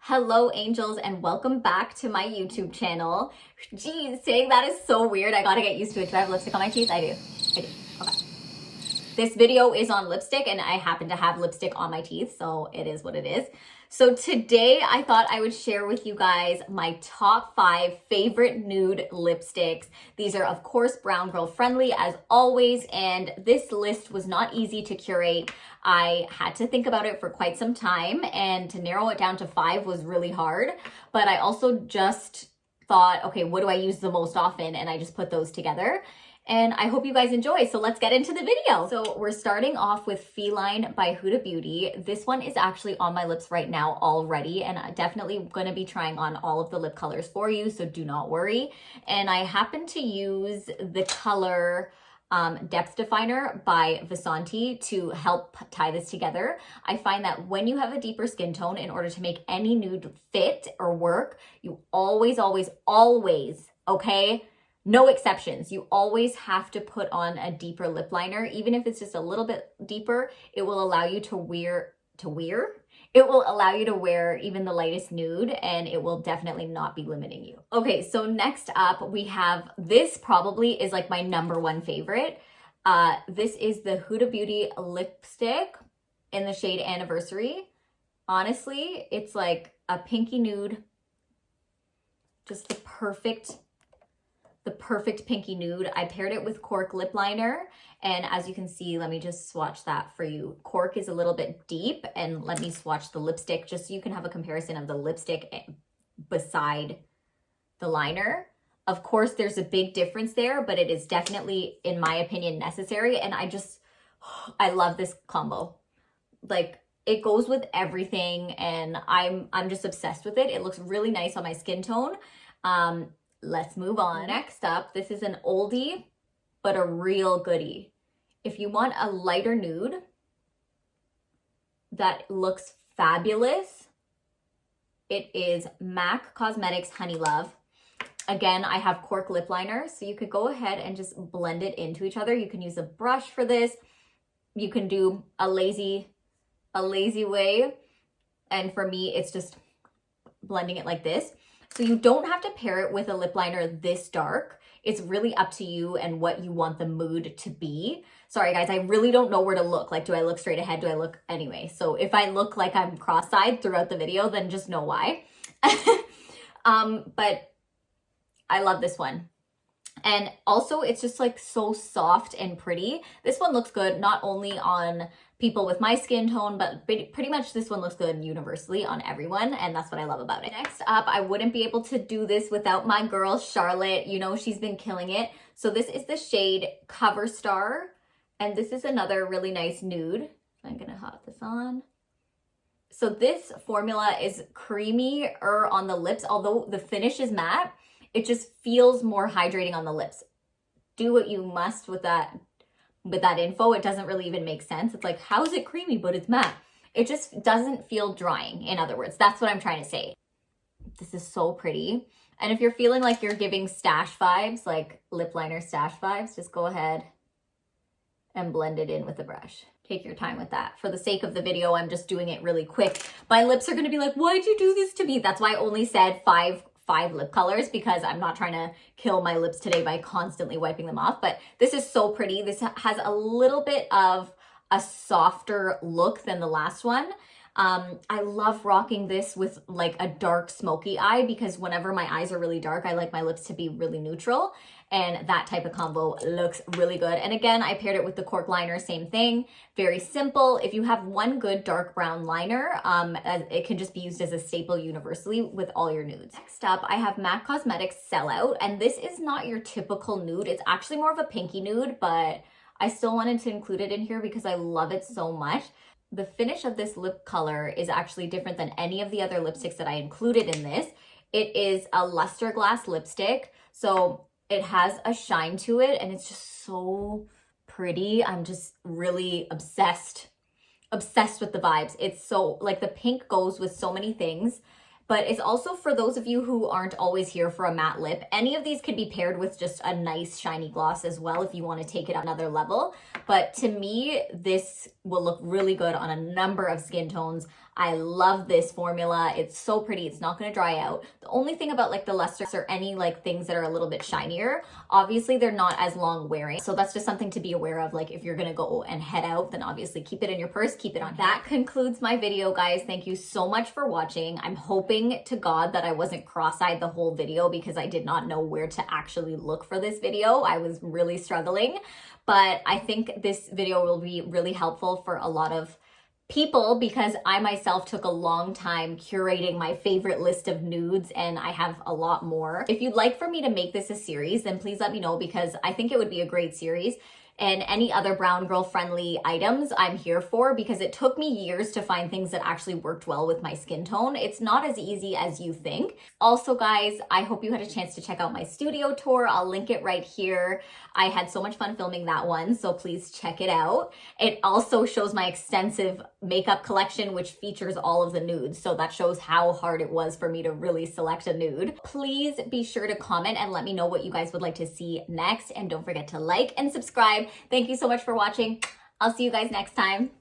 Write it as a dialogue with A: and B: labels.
A: Hello angels and welcome back to my YouTube channel. Geez, saying that is so weird. I gotta get used to it. Do I have lipstick on my teeth? I do. Okay. This video is on lipstick and I happen to have lipstick on my teeth, so it is what it is. So today I thought I would share with you guys my top 5 favorite nude lipsticks. These are of course brown girl friendly as always, and this list was not easy to curate. I had to think about it for quite some time, and to narrow it down to 5 was really hard. But I also just thought, okay, what do I use the most often? And I just put those together. And I hope you guys enjoy. So let's get into the video. So we're starting off with Feline by Huda Beauty. This one is actually on my lips right now already, and I'm definitely going to be trying on all of the lip colors for you, so do not worry. And I happen to use the color Depth Definer by Vasanti to help tie this together. I find that when you have a deeper skin tone, in order to make any nude fit or work, you always, okay? No exceptions. You always have to put on a deeper lip liner. Even if it's just a little bit deeper, it will allow you to wear even the lightest nude, and it will definitely not be limiting you. Okay, so next up we have, this probably is like my #1 favorite. This is the Huda Beauty lipstick in the shade Anniversary. Honestly, it's like a pinky nude, just the perfect pinky nude. I paired it with Cork lip liner, and as you can see, let me just swatch that for you. Cork is a little bit deep, and let me swatch the lipstick just so you can have a comparison of the lipstick beside the liner. Of course, there's a big difference there, but it is definitely, in my opinion, necessary, and I love this combo. Like, it goes with everything, and I'm just obsessed with it. It looks really nice on my skin tone. Let's move on. Next up, this is an oldie, but a real goodie. If you want a lighter nude that looks fabulous, it is MAC Cosmetics Honey Love. Again, I have Cork lip liner, so you could go ahead and just blend it into each other. You can use a brush for this. You can do a lazy way. And for me, it's just blending it like this. So you don't have to pair it with a lip liner this dark. It's really up to you and what you want the mood to be. Sorry guys, I really don't know where to look. Like, do I look straight ahead? Do I look anyway? So if I look like I'm cross-eyed throughout the video, then just know why. But I love this one. And also, it's just like so soft and pretty. This one looks good not only on people with my skin tone, but pretty much this one looks good universally on everyone, and that's what I love about it. Next up, I wouldn't be able to do this without my girl Charlotte. You know, she's been killing it. So this is the shade Cover Star, and this is another really nice nude. I'm gonna hop this on. So this formula is creamier on the lips, although the finish is matte. It just feels more hydrating on the lips. Do what you must with that info. It doesn't really even make sense. It's like, how is it creamy but it's matte? It just doesn't feel drying, in other words. That's what I'm trying to say. This is so pretty. And if you're feeling like you're giving stash vibes, like lip liner stash vibes, just go ahead and blend it in with a brush. Take your time with that. For the sake of the video, I'm just doing it really quick. My lips are gonna be like, why'd you do this to me? That's why I only said five lip colors, because I'm not trying to kill my lips today by constantly wiping them off. But this is so pretty. This has a little bit of a softer look than the last one. I love rocking this with like a dark smoky eye, because whenever my eyes are really dark, I like my lips to be really neutral, and that type of combo looks really good. And again, I paired it with the Cork liner, same thing. Very simple. If you have one good dark brown liner, it can just be used as a staple universally with all your nudes. Next up, I have MAC Cosmetics Sellout, and this is not your typical nude. It's actually more of a pinky nude, but I still wanted to include it in here because I love it so much. The finish of this lip color is actually different than any of the other lipsticks that I included in this. It is a luster glass lipstick, so it has a shine to it, and it's just so pretty. I'm just really obsessed with the vibes. It's so, like, the pink goes with so many things, but it's also for those of you who aren't always here for a matte lip. Any of these could be paired with just a nice shiny gloss as well if you want to take it another level. But to me, this will look really good on a number of skin tones. I love this formula. It's so pretty. It's not going to dry out. The only thing about like the lusters or any like things that are a little bit shinier, obviously they're not as long wearing. So that's just something to be aware of. Like if you're going to go and head out, then obviously keep it in your purse, keep it on. That concludes my video, guys. Thank you so much for watching. I'm hoping to God that I wasn't cross-eyed the whole video because I did not know where to actually look for this video. I was really struggling, but I think this video will be really helpful for a lot of people because I myself took a long time curating my favorite list of nudes and I have a lot more. If you'd like for me to make this a series, then please let me know because I think it would be a great series. And any other brown girl friendly items I'm here for because it took me years to find things that actually worked well with my skin tone. It's not as easy as you think. Also, guys, I hope you had a chance to check out my studio tour. I'll link it right here. I had so much fun filming that one, so please check it out. It also shows my extensive makeup collection, which features all of the nudes. So that shows how hard it was for me to really select a nude. Please be sure to comment and let me know what you guys would like to see next. And don't forget to like and subscribe. Thank you so much for watching. I'll see you guys next time.